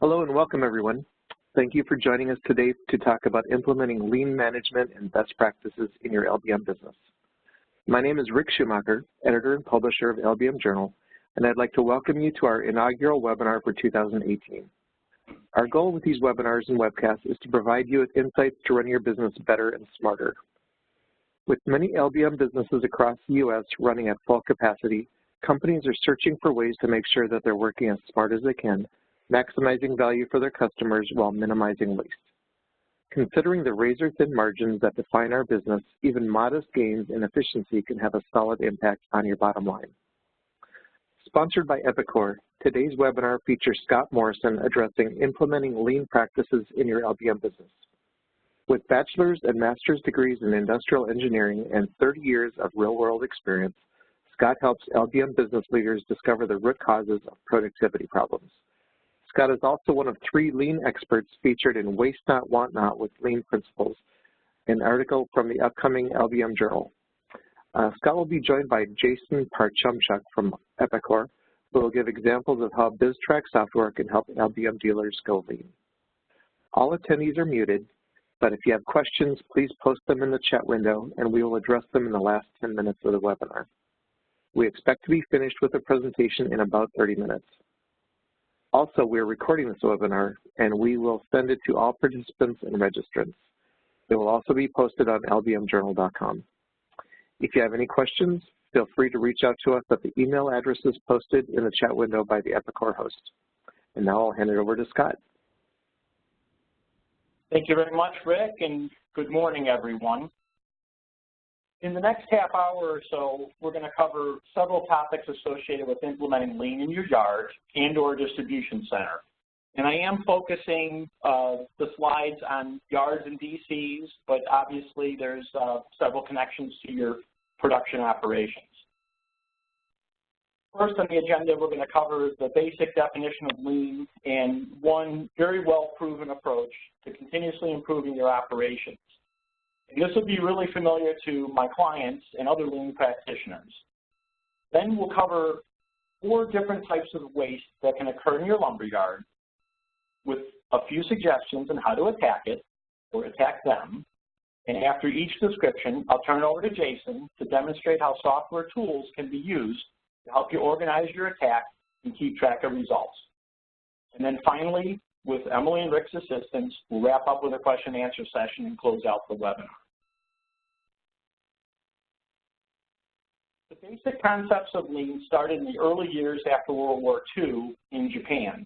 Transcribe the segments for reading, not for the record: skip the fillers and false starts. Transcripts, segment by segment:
Hello and welcome everyone. Thank you for joining us today to talk about implementing lean management and best practices in your LBM business. My name is Rick Schumacher, editor and publisher of LBM Journal, and I'd like to welcome you to our inaugural webinar for 2018. Our goal with these webinars and webcasts is to provide you with insights to run your business better and smarter. With many LBM businesses across the U.S. running at full capacity, companies are searching for ways to make sure that they're working as smart as they can, maximizing value for their customers while minimizing waste. Considering the razor-thin margins that define our business, even modest gains in efficiency can have a solid impact on your bottom line. Sponsored by Epicor, today's webinar features Scott Morrison addressing implementing lean practices in your LBM business. With bachelor's and master's degrees in industrial engineering and 30 years of real-world experience, Scott helps LBM business leaders discover the root causes of productivity problems. Scott is also one of 3 lean experts featured in Waste Not, Want Not with Lean Principles, an article from the upcoming LBM Journal. Scott will be joined by Jason Parchumchuk from Epicor, who will give examples of how BizTrack software can help LBM dealers go lean. All attendees are muted, but if you have questions, please post them in the chat window and we will address them in the last 10 minutes of the webinar. We expect to be finished with the presentation in about 30 minutes. Also, we're recording this webinar and we will send it to all participants and registrants. It will also be posted on lbmjournal.com. If you have any questions, feel free to reach out to us at the email addresses posted in the chat window by the Epicor host. And now I'll hand it over to Scott. Thank you very much, Rick, and good morning, everyone. In the next half hour or so, we're going to cover several topics associated with implementing lean in your yard and or distribution center. And I am focusing the slides on yards and DCs, but obviously there's several connections to your production operations. First on the agenda, we're going to cover the basic definition of lean and one very well-proven approach to continuously improving your operations. And this will be really familiar to my clients and other lean practitioners. Then we'll cover 4 different types of waste that can occur in your lumberyard with a few suggestions on how to attack it or attack them. And after each description, I'll turn it over to Jason to demonstrate how software tools can be used to help you organize your attack and keep track of results. And then finally, with Emily and Rick's assistance, we'll wrap up with a question and answer session and close out the webinar. The basic concepts of lean started in the early years after World War II in Japan.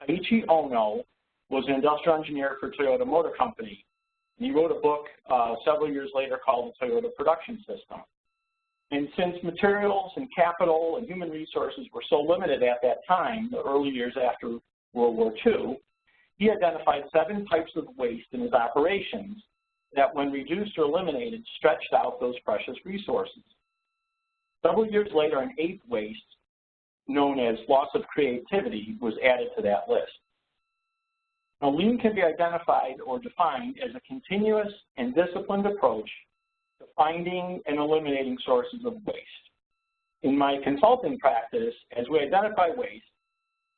Aichi Ono was an industrial engineer for Toyota Motor Company. And he wrote a book several years later called the Toyota Production System. And since materials and capital and human resources were so limited at that time, the early years after World War II, he identified 7 types of waste in his operations that, when reduced or eliminated, stretched out those precious resources. Several years later, an 8th waste, known as loss of creativity, was added to that list. Now, lean can be identified or defined as a continuous and disciplined approach to finding and eliminating sources of waste. In my consulting practice, as we identify waste,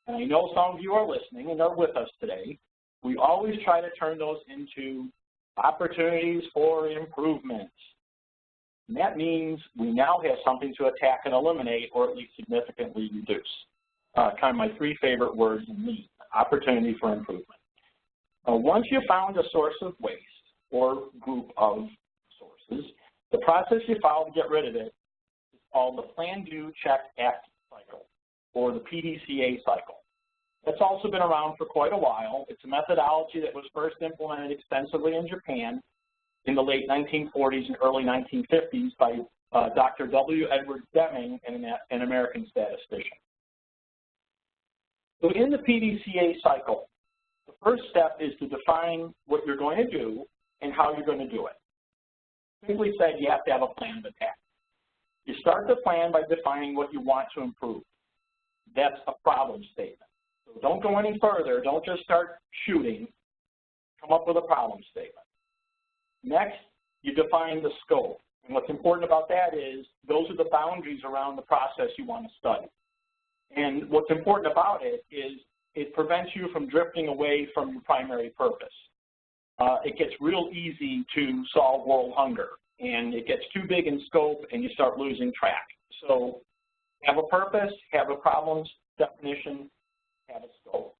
and I know some of you are listening and are with us today, we always try to turn those into opportunities for improvements. And that means we now have something to attack and eliminate, or at least significantly reduce. Kind of my 3 favorite words in lean: opportunity for improvement. Once you've found a source of waste or group of sources, the process you follow to get rid of it is called the Plan, Do, Check, Act cycle, or the PDCA cycle. That's also been around for quite a while. It's a methodology that was first implemented extensively in Japan in the late 1940s and early 1950s by Dr. W. Edward Deming, an American statistician. So in the PDCA cycle, the first step is to define what you're going to do and how you're going to do it. Simply said, you have to have a plan of attack. You start the plan by defining what you want to improve. That's a problem statement. So don't go any further. Don't just start shooting. Come up with a problem statement. Next, you define the scope. And what's important about that is those are the boundaries around the process you want to study. And what's important about it is it prevents you from drifting away from your primary purpose. It gets real easy to solve world hunger, and it gets too big in scope and you start losing track. So have a purpose, have a problems definition, have a scope.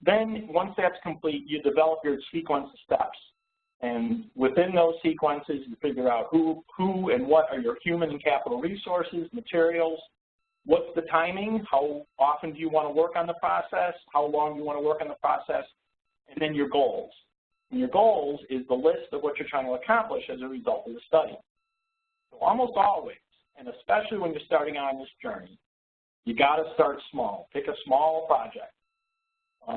Then once that's complete, you develop your sequence of steps. And within those sequences, you figure out who and what are your human and capital resources, materials, what's the timing, how often do you want to work on the process, how long do you want to work on the process, and then your goals. And your goals is the list of what you're trying to accomplish as a result of the study. So almost always, and especially when you're starting on this journey, you got to start small. Pick a small project.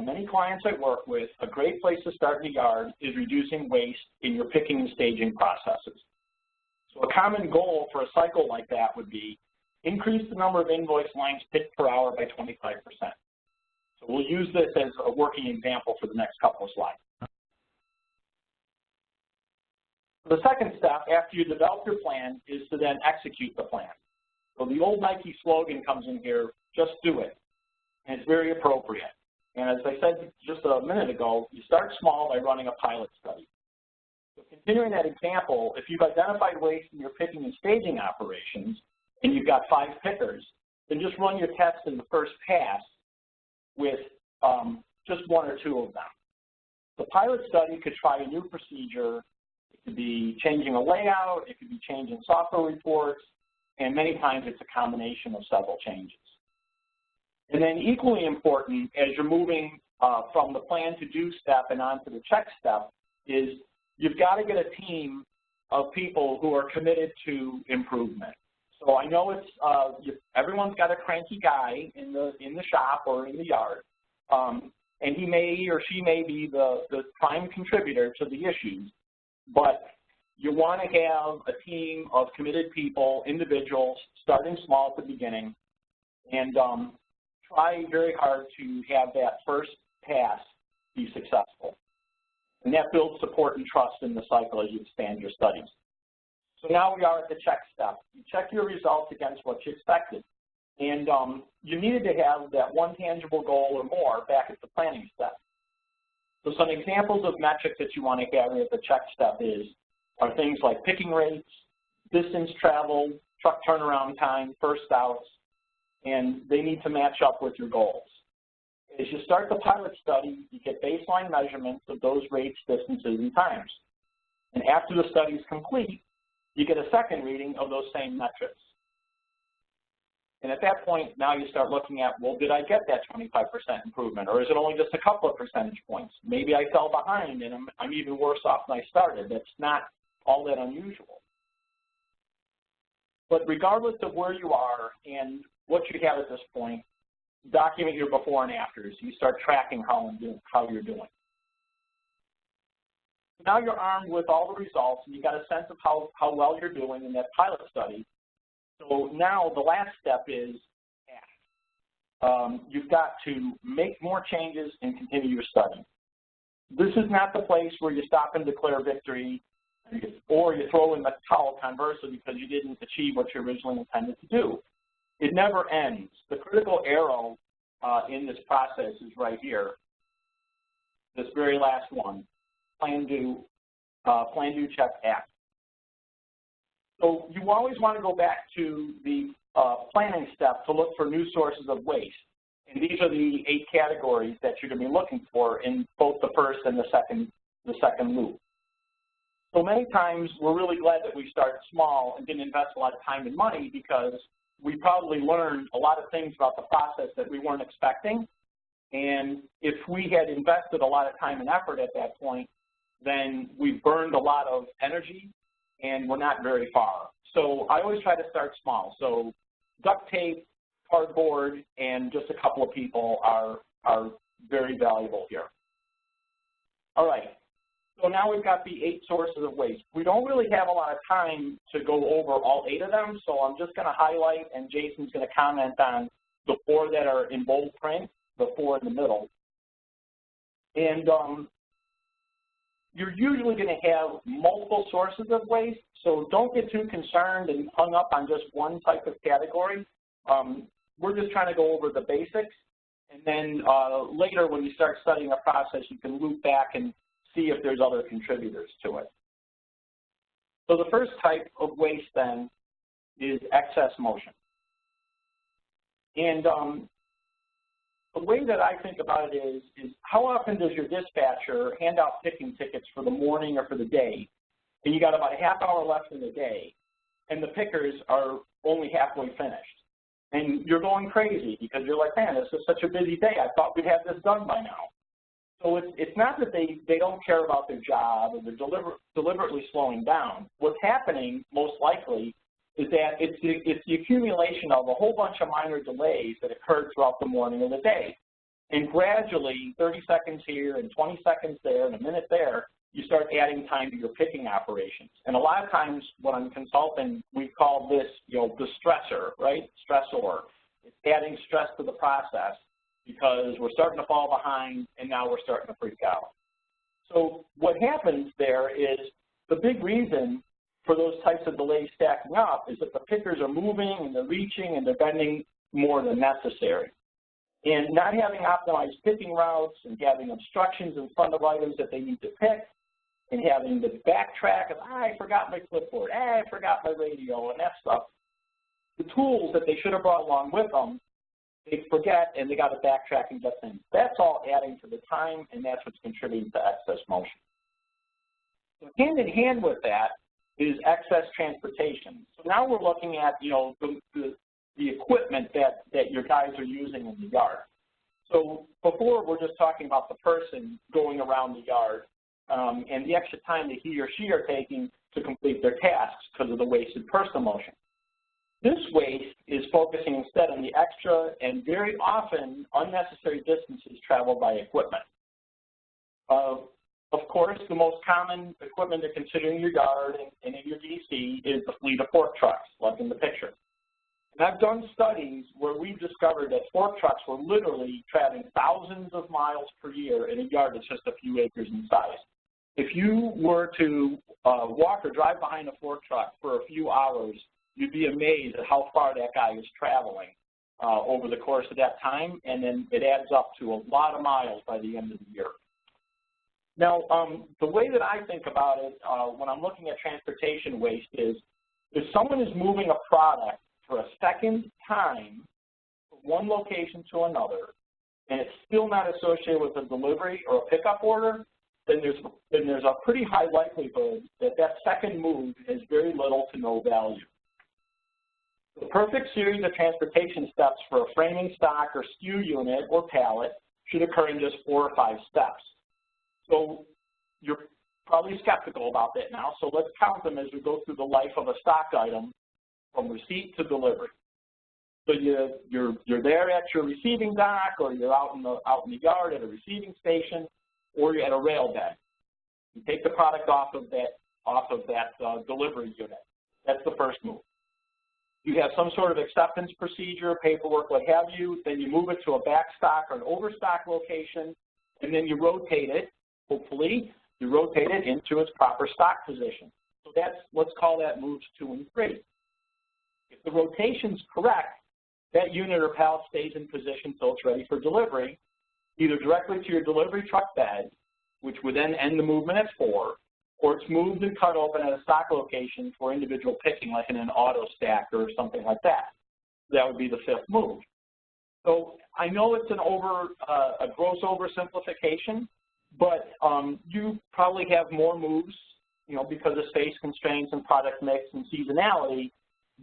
Many clients I work with, a great place to start in the yard is reducing waste in your picking and staging processes. So a common goal for a cycle like that would be increase the number of invoice lines picked per hour by 25%. So we'll use this as a working example for the next couple of slides. The second step after you develop your plan is to then execute the plan. So the old Nike slogan comes in here, just do it, and it's very appropriate. And as I said just a minute ago, you start small by running a pilot study. So continuing that example, if you've identified waste in your picking and staging operations and you've got 5 pickers, then just run your test in the first pass with just 1 or 2 of them. The pilot study could try a new procedure. It could be changing a layout. It could be changing software reports. And many times it's a combination of several changes. And then equally important, as you're moving from the plan to do step and on to the check step, is you've got to get a team of people who are committed to improvement. So I know it's everyone's got a cranky guy in the shop or in the yard, and he may or she may be the prime contributor to the issues, but you want to have a team of committed people, individuals, starting small at the beginning, and try very hard to have that first pass be successful. And that builds support and trust in the cycle as you expand your studies. So now we are at the check step. You check your results against what you expected. And you needed to have that one tangible goal or more back at the planning step. So some examples of metrics that you want to gather at the check step are things like picking rates, distance traveled, truck turnaround time, first outs, and they need to match up with your goals. As you start the pilot study, you get baseline measurements of those rates, distances, and times. And after the study is complete, you get a second reading of those same metrics. And at that point, now you start looking at, well, did I get that 25% improvement, or is it only just a couple of percentage points? Maybe I fell behind and I'm even worse off than I started. That's not all that unusual. But regardless of where you are and what you have at this point, document your before and afters. You start tracking how you're doing. Now you're armed with all the results, and you got a sense of how well you're doing in that pilot study. So now the last step is act. You've got to make more changes and continue your study. This is not the place where you stop and declare victory, or you throw in the towel conversely because you didn't achieve what you originally intended to do. It never ends. The critical arrow in this process is right here, this very last one, plan, do, check, act. So you always want to go back to the planning step to look for new sources of waste. And these are the 8 categories that you're going to be looking for in both the first and the second loop. So many times we're really glad that we started small and didn't invest a lot of time and money because we probably learned a lot of things about the process that we weren't expecting. And if we had invested a lot of time and effort at that point, then we've burned a lot of energy and we're not very far. So I always try to start small. So duct tape, cardboard, and just a couple of people are very valuable here. All right. So now we've got the 8 sources of waste. We don't really have a lot of time to go over all 8 of them, so I'm just going to highlight, and Jason's going to comment on the 4 that are in bold print, the 4 in the middle. And you're usually going to have multiple sources of waste, so don't get too concerned and hung up on just one type of category. We're just trying to go over the basics, And then later, when you start studying a process, you can loop back and see if there's other contributors to it. So the first type of waste then is excess motion. And the way that I think about it is how often does your dispatcher hand out picking tickets for the morning or for the day, and you got about a half hour left in the day, and the pickers are only halfway finished. And you're going crazy because you're like, man, this is such a busy day. I thought we'd have this done by now. So it's not that they don't care about their job or they're deliberately slowing down. What's happening, most likely, is that it's the accumulation of a whole bunch of minor delays that occurred throughout the morning or the day. And gradually, 30 seconds here and 20 seconds there and a minute there, you start adding time to your picking operations. And a lot of times when I'm consulting, we call this, the stressor, right? Stressor. It's adding stress to the process because we're starting to fall behind and now we're starting to freak out. So what happens there is the big reason for those types of delays stacking up is that the pickers are moving and they're reaching and they're bending more than necessary. And not having optimized picking routes and having obstructions in front of items that they need to pick and having the backtrack of, I forgot my clipboard, I forgot my radio and that stuff, the tools that they should have brought along with them, they forget and they got to backtrack and get things. That's all adding to the time, and that's what's contributing to excess motion. So hand in hand with that is excess transportation. So now we're looking at, the equipment that your guys are using in the yard. So before, we're just talking about the person going around the yard and the extra time that he or she are taking to complete their tasks because of the wasted personal motion. This waste is focusing instead on the extra and very often unnecessary distances traveled by equipment. Of course, the most common equipment to consider in your yard and in your DC is the fleet of fork trucks, like in the picture. And I've done studies where we've discovered that fork trucks were literally traveling thousands of miles per year in a yard that's just a few acres in size. If you were to walk or drive behind a fork truck for a few hours, you'd be amazed at how far that guy is traveling over the course of that time, and then it adds up to a lot of miles by the end of the year. Now, the way that I think about it when I'm looking at transportation waste is if someone is moving a product for a second time from one location to another, and it's still not associated with a delivery or a pickup order, then there's a pretty high likelihood that that second move has very little to no value. The perfect series of transportation steps for a framing stock or SKU unit or pallet should occur in just 4 or 5 steps. So you're probably skeptical about that now, so let's count them as we go through the life of a stock item from receipt to delivery. So you're there at your receiving dock, or you're out in the yard at a receiving station, or you're at a rail bed. You take the product off of that delivery unit. That's the first move. You have some sort of acceptance procedure, paperwork, what have you. Then you move it to a back stock or an overstock location, and then you rotate it. Hopefully, you rotate it into its proper stock position. So let's call that moves 2 and 3. If the rotation's correct, that unit or pallet stays in position until it's ready for delivery, either directly to your delivery truck bed, which would then end the movement at 4, or it's moved and cut open at a stock location for individual picking, like in an auto stack or something like that. That would be the 5th move. So I know it's a gross oversimplification, but you probably have more moves, because of space constraints and product mix and seasonality.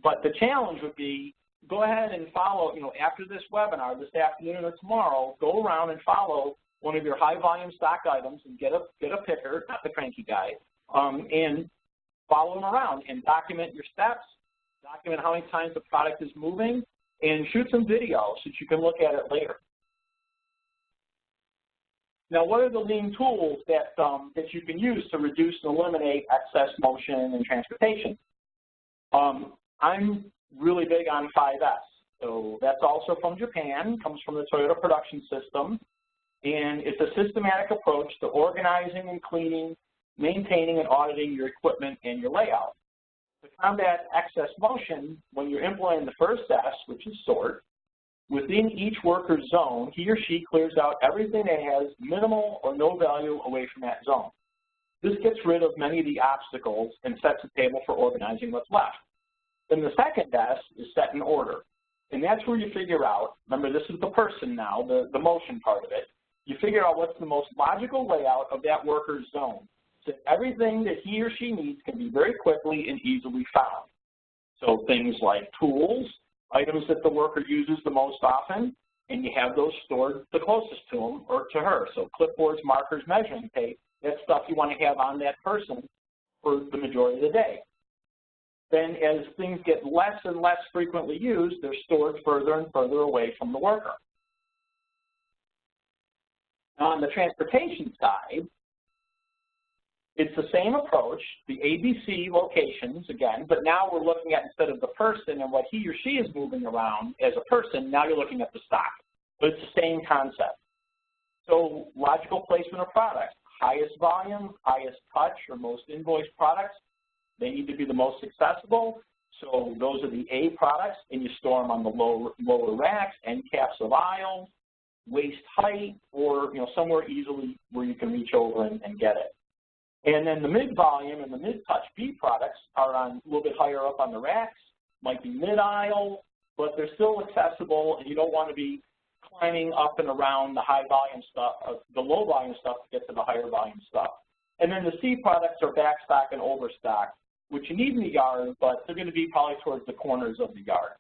But the challenge would be, go ahead and follow, after this webinar, this afternoon or tomorrow, go around and follow one of your high volume stock items and get a picker, not the cranky guy, and follow them around and document your steps, document how many times the product is moving, and shoot some videos so that you can look at it later. Now, what are the lean tools that you can use to reduce and eliminate excess motion in transportation? I'm really big on 5S. So that's also from Japan, comes from the Toyota production system, and it's a systematic approach to organizing and cleaning, maintaining and auditing your equipment and your layout. To combat excess motion, when you're implementing the first S, which is sort, within each worker's zone, he or she clears out everything that has minimal or no value away from that zone. This gets rid of many of the obstacles and sets the table for organizing what's left. Then the second S is set in order. And that's where you figure out, remember this is the person now, the motion part of it, you figure out what's the most logical layout of that worker's zone. So everything that he or she needs can be very quickly and easily found. So things like tools, items that the worker uses the most often, and you have those stored the closest to him or to her. So clipboards, markers, measuring tape, that's stuff you want to have on that person for the majority of the day. Then as things get less and less frequently used, they're stored further and further away from the worker. Now on the transportation side, it's the same approach, the ABC locations again, but now we're looking at, instead of the person and what he or she is moving around as a person, now you're looking at the stock. But it's the same concept. So logical placement of products, highest volume, highest touch, or most invoiced products, they need to be the most accessible. So those are the A products, and you store them on the lower racks, end caps of aisles, waist height, or somewhere easily where you can reach over and get it. And then the mid-volume and the mid-touch B products are on a little bit higher up on the racks, might be mid-aisle, but they're still accessible, and you don't want to be climbing up and around the high-volume stuff, the low-volume stuff to get to the higher-volume stuff. And then the C products are backstock and overstock, which you need in the yard, but they're going to be probably towards the corners of the yard.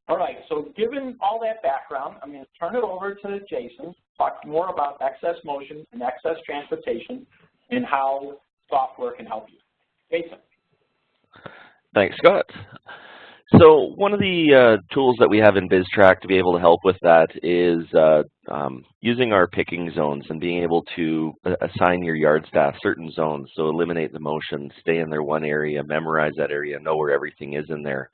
All right, so given all that background, I'm going to turn it over to Jason to talk more about excess motion and excess transportation and how software can help you. Jason. Thanks, Scott. So one of the tools that we have in BizTrack to be able to help with that is using our picking zones and being able to assign your yard staff certain zones. So eliminate the motion, stay in their one area, memorize that area, know where everything is in there.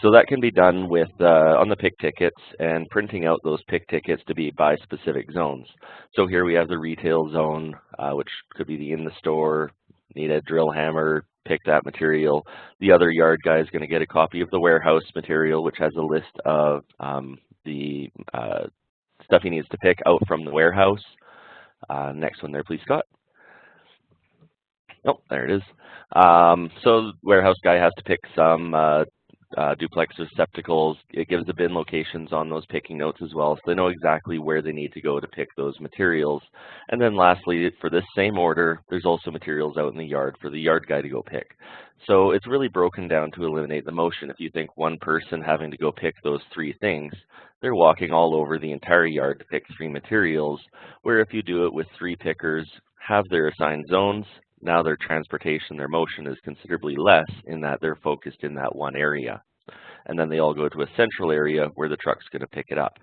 So that can be done with on the pick tickets and printing out those pick tickets to be by specific zones. So here we have the retail zone, which could be the in the store, need a drill hammer, pick that material. The other yard guy is going to get a copy of the warehouse material, which has a list of the stuff he needs to pick out from the warehouse. Next one there, please, Scott. Oh, there it is. So the warehouse guy has to pick some duplex receptacles. It gives the bin locations on those picking notes as well, so they know exactly where they need to go to pick those materials. And then lastly, for this same order, there's also materials out in the yard for the yard guy to go pick. So it's really broken down to eliminate the motion. If you think one person having to go pick those three things, they're walking all over the entire yard to pick three materials, where if you do it with three pickers, have their assigned zones, now their transportation, their motion is considerably less in that they're focused in that one area. And then they all go to a central area where the truck's going to pick it up.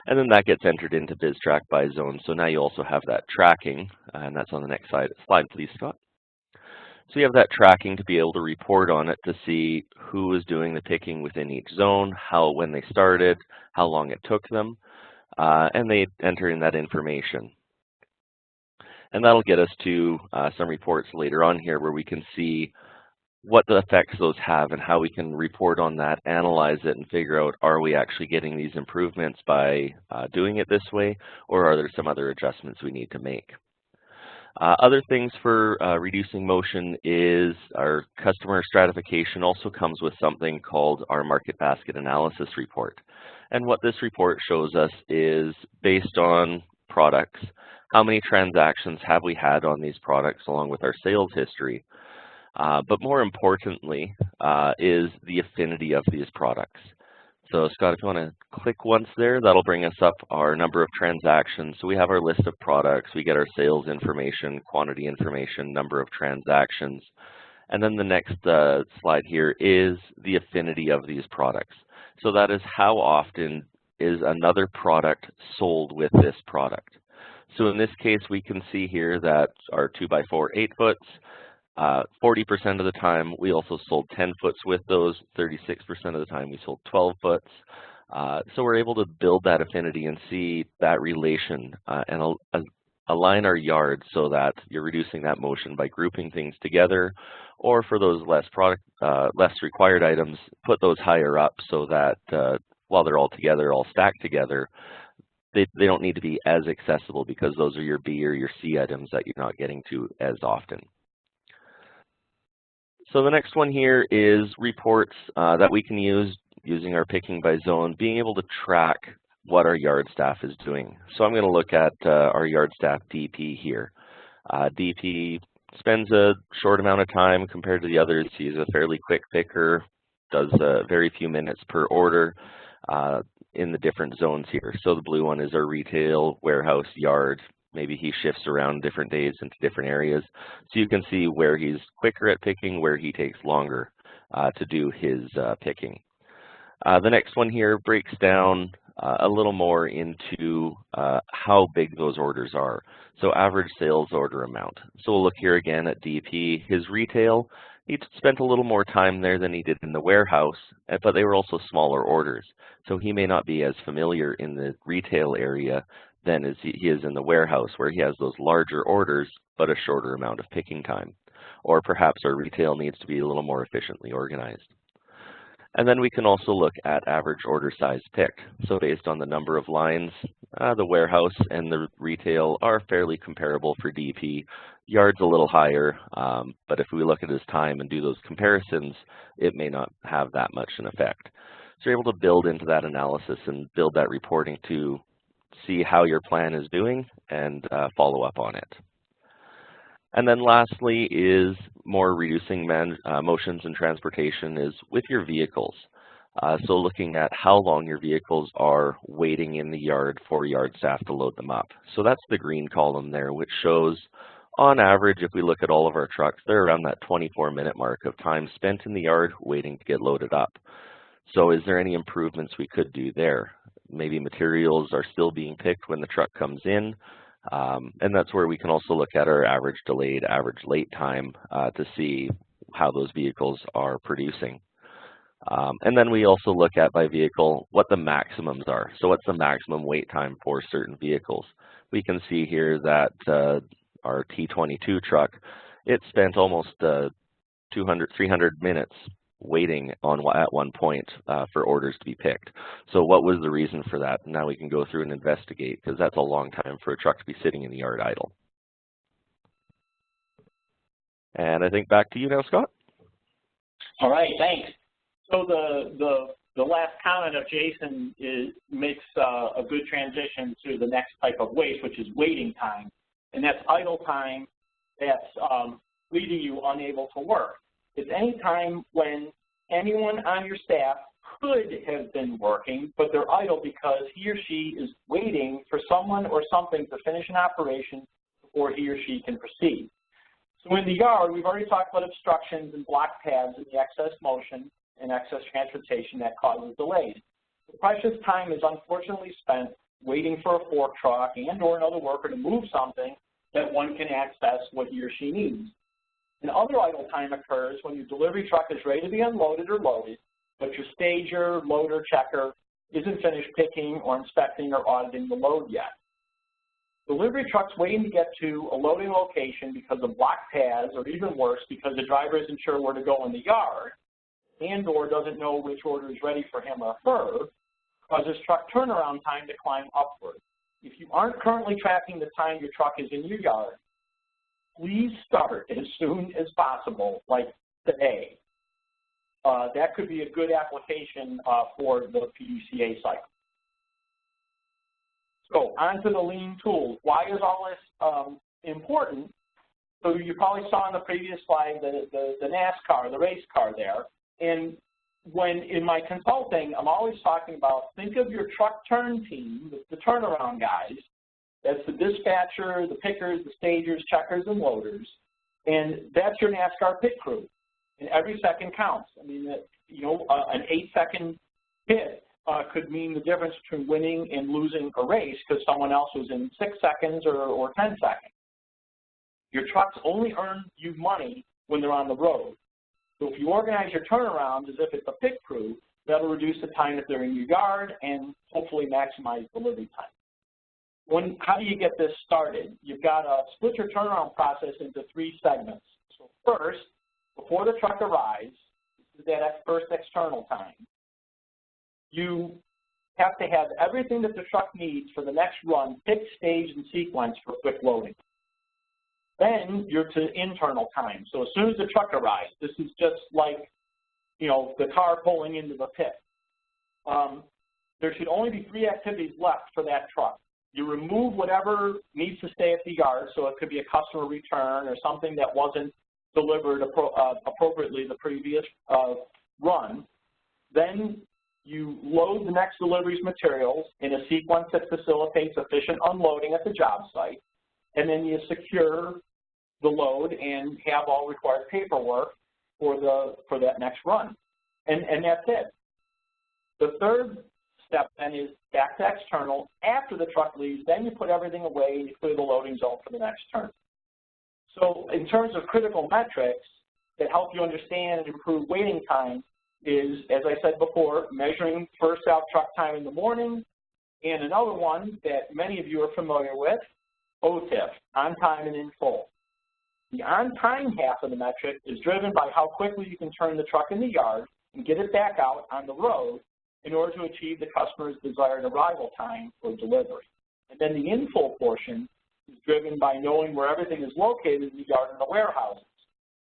And then that gets entered into BizTrack by zone. So now you also have that tracking, and that's on the next slide, please, Scott. So you have that tracking to be able to report on it to see who is doing the picking within each zone, when they started, how long it took them, and they enter in that information. And that'll get us to some reports later on here where we can see what the effects those have and how we can report on that, analyze it, and figure out, are we actually getting these improvements by doing it this way, or are there some other adjustments we need to make? Other things for reducing motion is our customer stratification also comes with something called our market basket analysis report. And what this report shows us is based on products, how many transactions have we had on these products along with our sales history? But more importantly is the affinity of these products. So Scott, if you want to click once there, that'll bring us up our number of transactions. So we have our list of products, we get our sales information, quantity information, number of transactions. And then the next slide here is the affinity of these products. So that is how often is another product sold with this product. So in this case, we can see here that our 2x4 8-foots, 40% of the time we also sold 10-foots with those, 36% of the time we sold 12-foots. So we're able to build that affinity and see that relation and align our yards so that you're reducing that motion by grouping things together, or for those less required items, put those higher up so that while they're all together, all stacked together, they don't need to be as accessible because those are your B or your C items that you're not getting to as often. So the next one here is reports that we can use using our picking by zone, being able to track what our yard staff is doing. So I'm going to look at our yard staff DP here. DP spends a short amount of time compared to the others. He's a fairly quick picker, does very few minutes per order in the different zones here. So the blue one is our retail, warehouse, yard. Maybe he shifts around different days into different areas. So you can see where he's quicker at picking, where he takes longer to do his picking. The next one here breaks down a little more into how big those orders are. So average sales order amount. So we'll look here again at DP. His retail, he spent a little more time there than he did in the warehouse, but they were also smaller orders. So he may not be as familiar in the retail area than as he is in the warehouse, where he has those larger orders, but a shorter amount of picking time. Or perhaps our retail needs to be a little more efficiently organized. And then we can also look at average order size picked. So based on the number of lines, the warehouse and the retail are fairly comparable for DP. Yard's a little higher, but if we look at his time and do those comparisons, it may not have that much an effect. So you're able to build into that analysis and build that reporting to see how your plan is doing and follow up on it. And then lastly is more reducing motions and transportation is with your vehicles. So looking at how long your vehicles are waiting in the yard for yard staff to load them up. So that's the green column there, which shows on average, if we look at all of our trucks, they're around that 24-minute mark of time spent in the yard waiting to get loaded up. So is there any improvements we could do there? Maybe materials are still being picked when the truck comes in. And that's where we can also look at our average delayed, average late time to see how those vehicles are producing. And then we also look at by vehicle what the maximums are. So what's the maximum wait time for certain vehicles? We can see here that our T22 truck, it spent almost 200, 300 minutes waiting at one point for orders to be picked. So what was the reason for that? Now we can go through and investigate, because that's a long time for a truck to be sitting in the yard idle. And I think back to you now, Scott. All right, thanks. So the last comment of Jason makes a good transition to the next type of waste, which is waiting time. And that's idle time that's leaving you unable to work. It's any time when anyone on your staff could have been working, but they're idle because he or she is waiting for someone or something to finish an operation before he or she can proceed. So in the yard, we've already talked about obstructions and block pads and the excess motion and excess transportation that causes delays. The precious time is unfortunately spent waiting for a fork truck and or another worker to move something that one can access what he or she needs. And other idle time occurs when your delivery truck is ready to be unloaded or loaded, but your stager, loader, checker isn't finished picking or inspecting or auditing the load yet. Delivery trucks waiting to get to a loading location because of block pads, or even worse, because the driver isn't sure where to go in the yard and or doesn't know which order is ready for him or her, causes truck turnaround time to climb upward. If you aren't currently tracking the time your truck is in your yard, please start as soon as possible, like today. That could be a good application for the PDCA cycle. So on to the lean tools. Why is all this important? So you probably saw in the previous slide the NASCAR, the race car there. And when in my consulting, I'm always talking about, think of your truck turn team, the turnaround guys. That's the dispatcher, the pickers, the stagers, checkers, and loaders. And that's your NASCAR pit crew. And every second counts. I mean, an 8-second hit could mean the difference between winning and losing a race because someone else was in 6 seconds or 10 seconds. Your trucks only earn you money when they're on the road. So if you organize your turnarounds as if it's a pit crew, that'll reduce the time that they're in your yard and hopefully maximize delivery time. How do you get this started? You've got to split your turnaround process into 3 segments. So first, before the truck arrives, this is that first external time. You have to have everything that the truck needs for the next run picked, staged, and sequenced for quick loading. Then you're to internal time. So as soon as the truck arrives, this is just like, you know, the car pulling into the pit. There should only be 3 activities left for that truck. You remove whatever needs to stay at the yard, so it could be a customer return or something that wasn't delivered appropriately the previous run. Then you load the next delivery's materials in a sequence that facilitates efficient unloading at the job site, and then you secure the load and have all required paperwork for that next run. And that's it. The third step then is back to external. After the truck leaves, then you put everything away and you clear the loading zone for the next turn. So in terms of critical metrics that help you understand and improve waiting time is, as I said before, measuring first out truck time in the morning, and another one that many of you are familiar with, OTIF, on time and in full. The on time half of the metric is driven by how quickly you can turn the truck in the yard and get it back out on the road in order to achieve the customer's desired arrival time for delivery. And then the in full portion is driven by knowing where everything is located in the yard and the warehouses,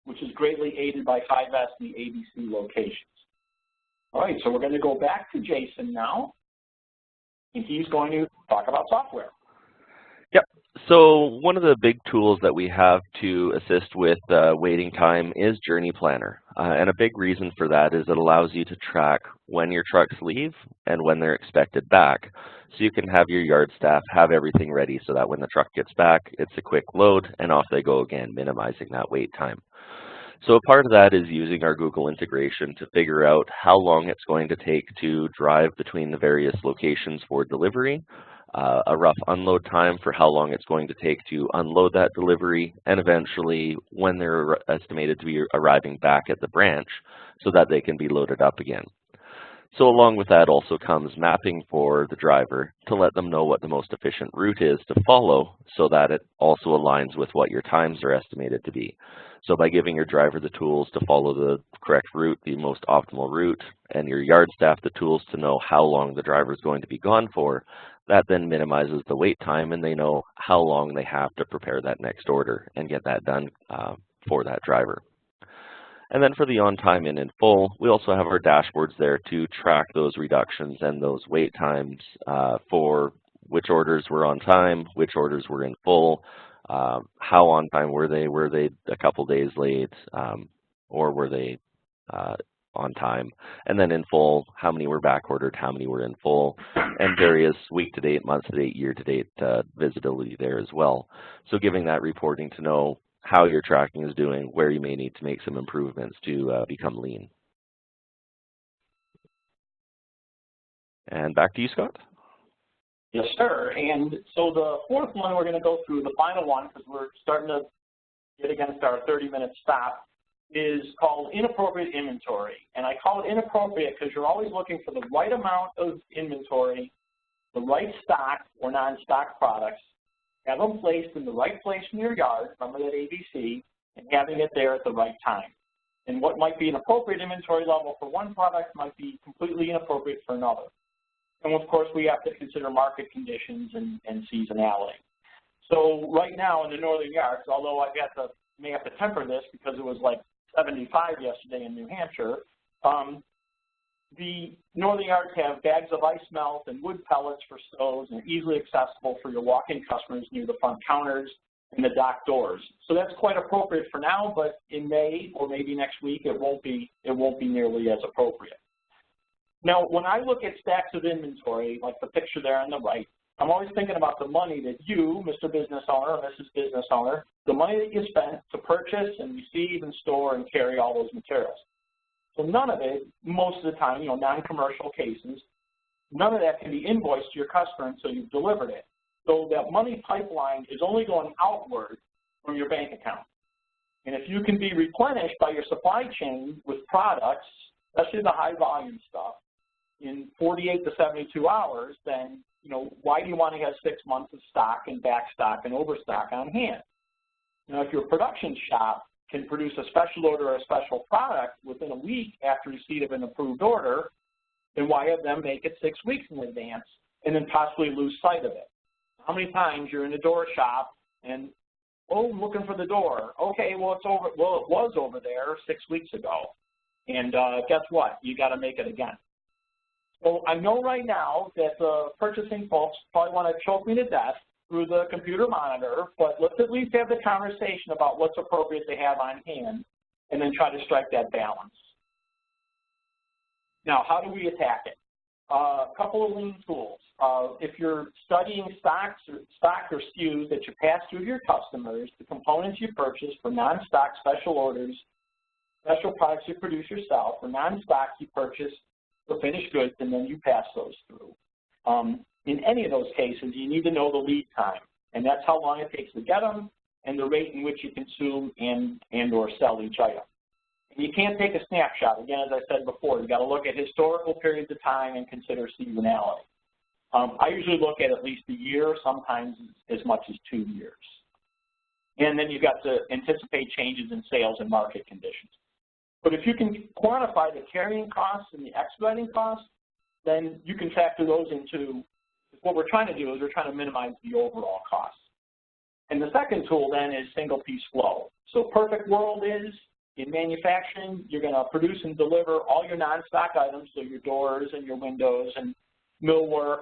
which is greatly aided by 5S and the ABC locations. All right, so we're going to go back to Jason now, and he's going to talk about software. Yep. So one of the big tools that we have to assist with waiting time is Journey Planner. And a big reason for that is it allows you to track when your trucks leave and when they're expected back. So you can have your yard staff have everything ready so that when the truck gets back, it's a quick load and off they go again, minimizing that wait time. So a part of that is using our Google integration to figure out how long it's going to take to drive between the various locations for delivery, a rough unload time for how long it's going to take to unload that delivery, and eventually when they're estimated to be arriving back at the branch so that they can be loaded up again. So along with that also comes mapping for the driver to let them know what the most efficient route is to follow so that it also aligns with what your times are estimated to be. So by giving your driver the tools to follow the correct route, the most optimal route, and your yard staff the tools to know how long the driver is going to be gone for, that then minimizes the wait time and they know how long they have to prepare that next order and get that done for that driver. And then for the on-time and in full, we also have our dashboards there to track those reductions and those wait times for which orders were on time, which orders were in full, how on time were they a couple days late, or were they on time, and then in full, how many were back ordered, how many were in full, and various week-to-date, month-to-date, year-to-date visibility there as well. So giving that reporting to know how your tracking is doing, where you may need to make some improvements to become lean. And back to you, Scott. Yes, sir. And so the fourth one we're going to go through, the final one, because we're starting to get against our 30-minute stop, is called inappropriate inventory. And I call it inappropriate because you're always looking for the right amount of inventory, the right stock or non-stock products, have them placed in the right place in your yard, remember that ABC, and having it there at the right time. And what might be an appropriate inventory level for one product might be completely inappropriate for another. And of course, we have to consider market conditions and seasonality. So right now in the northern yards, although may have to temper this because it was like 75 yesterday in New Hampshire, the northern yards have bags of ice melt and wood pellets for stoves and easily accessible for your walk-in customers near the front counters and the dock doors. So that's quite appropriate for now, but in May or maybe next week it won't be nearly as appropriate. Now, when I look at stacks of inventory, like the picture there on the right, I'm always thinking about the money that you, Mr. Business Owner or Mrs. Business Owner, the money that you spent to purchase and receive and store and carry all those materials. So none of it, most of the time, non-commercial cases, none of that can be invoiced to your customer until you've delivered it. So that money pipeline is only going outward from your bank account. And if you can be replenished by your supply chain with products, especially the high volume stuff, in 48 to 72 hours, then why do you want to have 6 months of stock and back stock and overstock on hand? If your production shop can produce a special order or a special product within a week after receipt of an approved order, then why have them make it 6 weeks in advance and then possibly lose sight of it? How many times you're in a door shop and, oh, looking for the door. Okay, well, it's over. Well, it was over there 6 weeks ago. And guess what? You got to make it again. So I know right now that the purchasing folks probably want to choke me to death through the computer monitor, but let's at least have the conversation about what's appropriate to have on hand and then try to strike that balance. Now, how do we attack it? A couple of lean tools. If you're studying stock or SKUs that you pass through to your customers, the components you purchase for non-stock special orders, special products you produce yourself, for non-stock you purchase for finished goods, and then you pass those through. In any of those cases, you need to know the lead time, and that's how long it takes to get them and the rate in which you consume and or sell each item. You can't take a snapshot. Again, as I said before, you've got to look at historical periods of time and consider seasonality. I usually look at least a year, sometimes as much as 2 years. And then you've got to anticipate changes in sales and market conditions. But if you can quantify the carrying costs and the expediting costs, then you can factor those into what we're trying to do is we're trying to minimize the overall costs. And the second tool then is single piece flow. So perfect world is, in manufacturing, you're going to produce and deliver all your non-stock items, so your doors and your windows and millwork.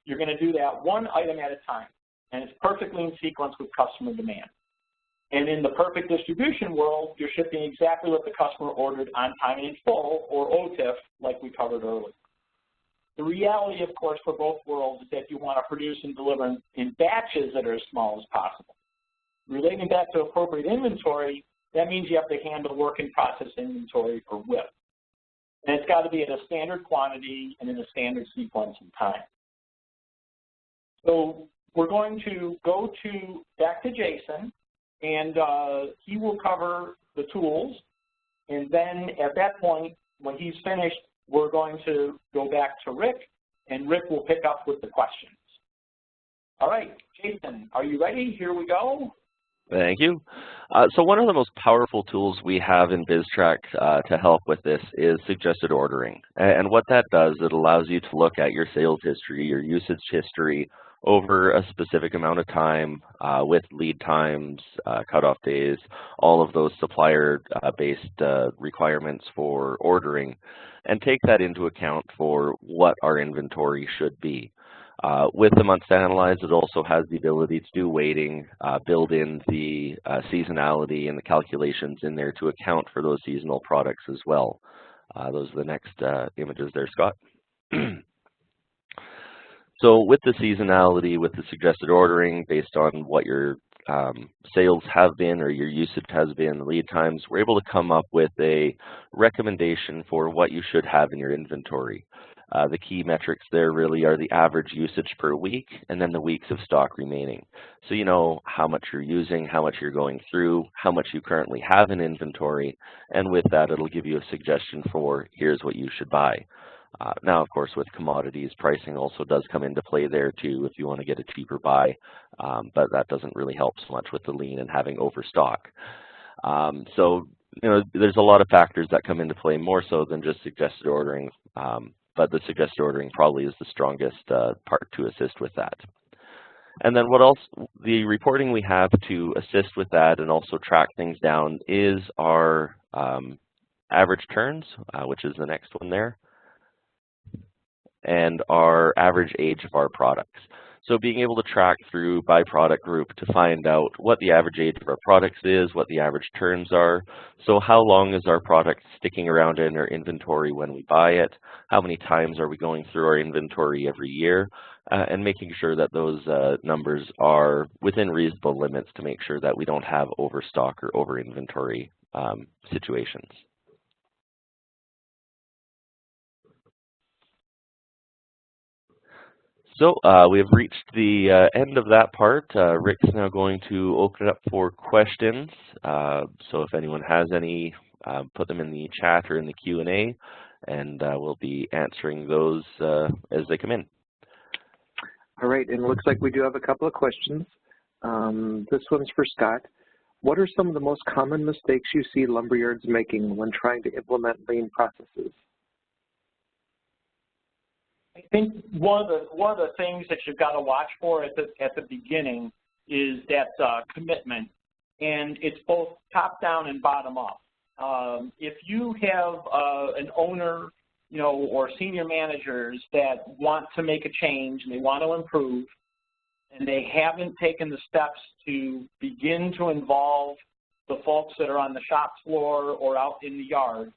You're going to do that one item at a time, and it's perfectly in sequence with customer demand. And in the perfect distribution world, you're shipping exactly what the customer ordered on time and in full, or OTIF, like we covered earlier. The reality, of course, for both worlds is that you want to produce and deliver in batches that are as small as possible. Relating back to appropriate inventory, that means you have to handle work in process inventory, or WIP. And it's got to be at a standard quantity and in a standard sequence and time. So we're going to go back to Jason, and he will cover the tools. And then at that point, when he's finished, we're going to go back to Rick, and Rick will pick up with the questions. All right, Jason, are you ready? Here we go. Thank you. So one of the most powerful tools we have in BizTrack to help with this is suggested ordering. And what that does, it allows you to look at your sales history, your usage history over a specific amount of time with lead times, cutoff days, all of those supplier-based requirements for ordering, and take that into account for what our inventory should be. With the months to analyze, it also has the ability to do weighting, build in the seasonality and the calculations in there to account for those seasonal products as well. Those are the next images there, Scott. So with the seasonality, with the suggested ordering based on what your sales have been or your usage has been, lead times, we're able to come up with a recommendation for what you should have in your inventory. The key metrics there really are the average usage per week and then the weeks of stock remaining. So you know how much you're using, how much you're going through, how much you currently have in inventory, and with that it'll give you a suggestion for here's what you should buy. Now, of course, with commodities, pricing also does come into play there too if you want to get a cheaper buy, but that doesn't really help so much with the lean and having overstock. So you know, there's a lot of factors that come into play more so than just suggested ordering. But the suggested ordering probably is the strongest part to assist with that. And then what else, the reporting we have to assist with that and also track things down is our average turns, which is the next one there, and our average age of our products. So being able to track through by product group to find out what the average age of our products is, what the average turns are. So how long is our product sticking around in our inventory when we buy it? How many times are we going through our inventory every year? And making sure that those numbers are within reasonable limits to make sure that we don't have overstock or over inventory situations. So we have reached the end of that part. Rick's now going to open it up for questions. So if anyone has any, put them in the chat or in the Q&A, and we'll be answering those as they come in. All right, and it looks like we do have a couple of questions. This one's for Scott. What are some of the most common mistakes you see lumberyards making when trying to implement lean processes? think one of the things that you've got to watch for at the beginning is that commitment, and it's both top down and bottom up. If you have an owner, or senior managers that want to make a change and they want to improve, and they haven't taken the steps to begin to involve the folks that are on the shop floor or out in the yard,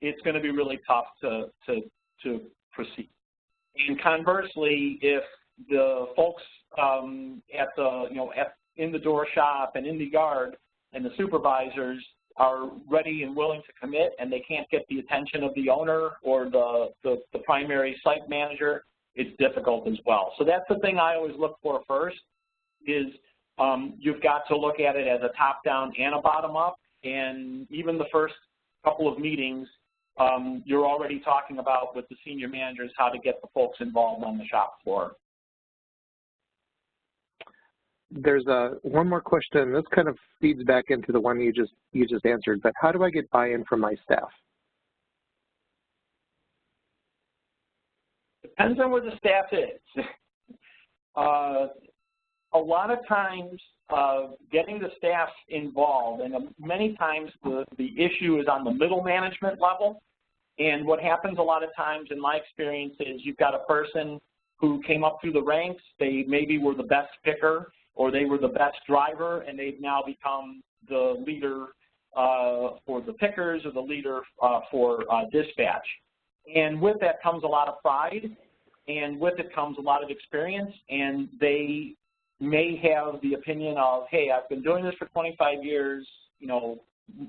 it's going to be really tough to proceed. And conversely, if the folks at the in the door shop and in the yard and the supervisors are ready and willing to commit, and they can't get the attention of the owner or the primary site manager, it's difficult as well. So that's the thing I always look for first, is you've got to look at it as a top-down and a bottom-up, and even the first couple of meetings, you're already talking about with the senior managers how to get the folks involved on the shop floor. There's one more question. This kind of feeds back into the one you just answered, but how do I get buy-in from my staff? Depends on where the staff is. A lot of times, getting the staff involved, and many times the issue is on the middle management level. And what happens a lot of times, in my experience, is you've got a person who came up through the ranks. They maybe were the best picker, or they were the best driver, and they've now become the leader for the pickers or the leader for dispatch. And with that comes a lot of pride, and with it comes a lot of experience, and they may have the opinion of, hey, I've been doing this for 25 years,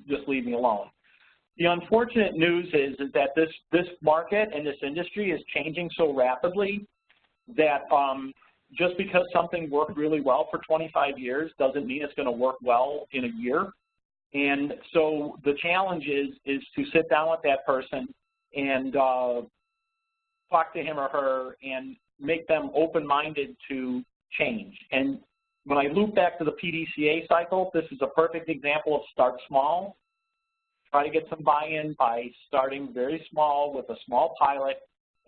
just leave me alone. The unfortunate news is that this market and this industry is changing so rapidly that just because something worked really well for 25 years doesn't mean it's going to work well in a year. And so the challenge is to sit down with that person and talk to him or her and make them open-minded to change. And when I loop back to the PDCA cycle, this is a perfect example of start small. Try to get some buy-in by starting very small with a small pilot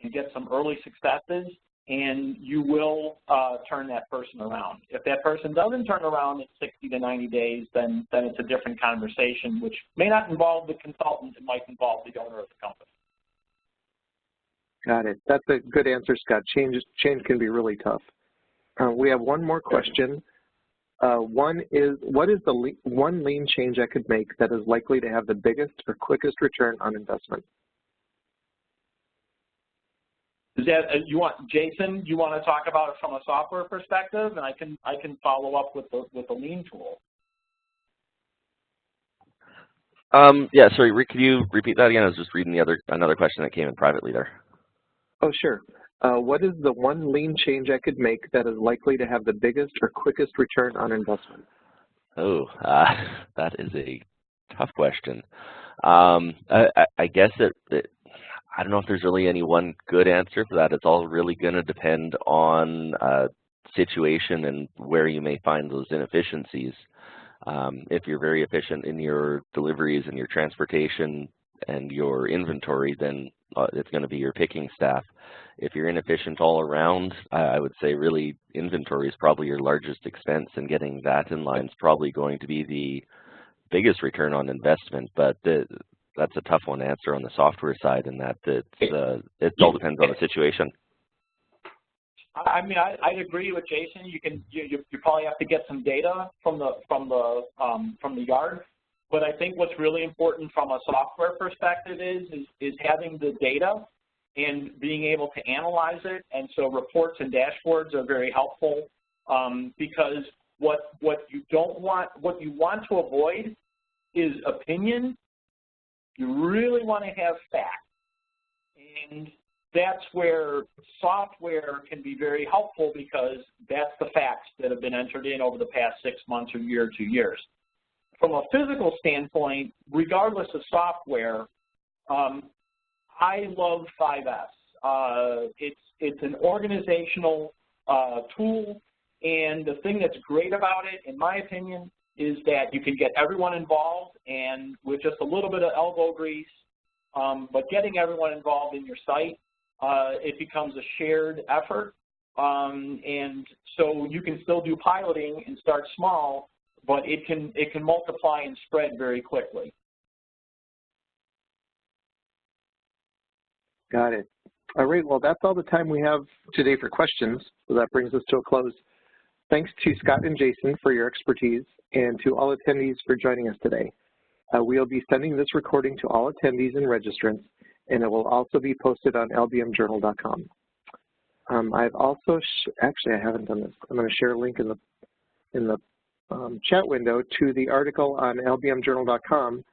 and get some early successes, and you will turn that person around. If that person doesn't turn around in 60 to 90 days, then it's a different conversation, which may not involve the consultant. It might involve the owner of the company. Got it. That's a good answer, Scott. Change can be really tough. We have one more question. One is, what is the one lean change I could make that is likely to have the biggest or quickest return on investment? Is that Jason? You want to talk about it from a software perspective, and I can follow up with the lean tool. Yeah, sorry, Rick, could you repeat that again? I was just reading another question that came in privately there. Oh, sure. What is the one lean change I could make that is likely to have the biggest or quickest return on investment? Oh, that is a tough question. I guess I don't know if there's really any one good answer for that. It's all really going to depend on situation and where you may find those inefficiencies. If you're very efficient in your deliveries and your transportation and your inventory, then it's going to be your picking staff. If you're inefficient all around, I would say really inventory is probably your largest expense, and getting that in line is probably going to be the biggest return on investment. But that's a tough one to answer on the software side, in that it all depends on the situation. I mean, I'd agree with Jason. You probably have to get some data from the yard. But I think what's really important from a software perspective is having the data and being able to analyze it. And so reports and dashboards are very helpful, because what you want to avoid is opinion. You really want to have facts, and that's where software can be very helpful, because that's the facts that have been entered in over the past 6 months or year or 2 years. From a physical standpoint, regardless of software, I love 5S. It's an organizational tool, and the thing that's great about it, in my opinion, is that you can get everyone involved, and with just a little bit of elbow grease, but getting everyone involved in your site it becomes a shared effort. And so you can still do piloting and start small, but it can multiply and spread very quickly. Got it. All right, well, that's all the time we have today for questions, so that brings us to a close. Thanks to Scott and Jason for your expertise, and to all attendees for joining us today. We'll be sending this recording to all attendees and registrants, and it will also be posted on lbmjournal.com. I've also, actually I haven't done this. I'm going to share a link in the chat window to the article on lbmjournal.com,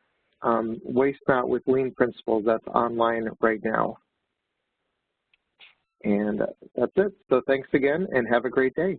Waste Not with Lean Principles, that's online right now. And that's it. So thanks again, and have a great day.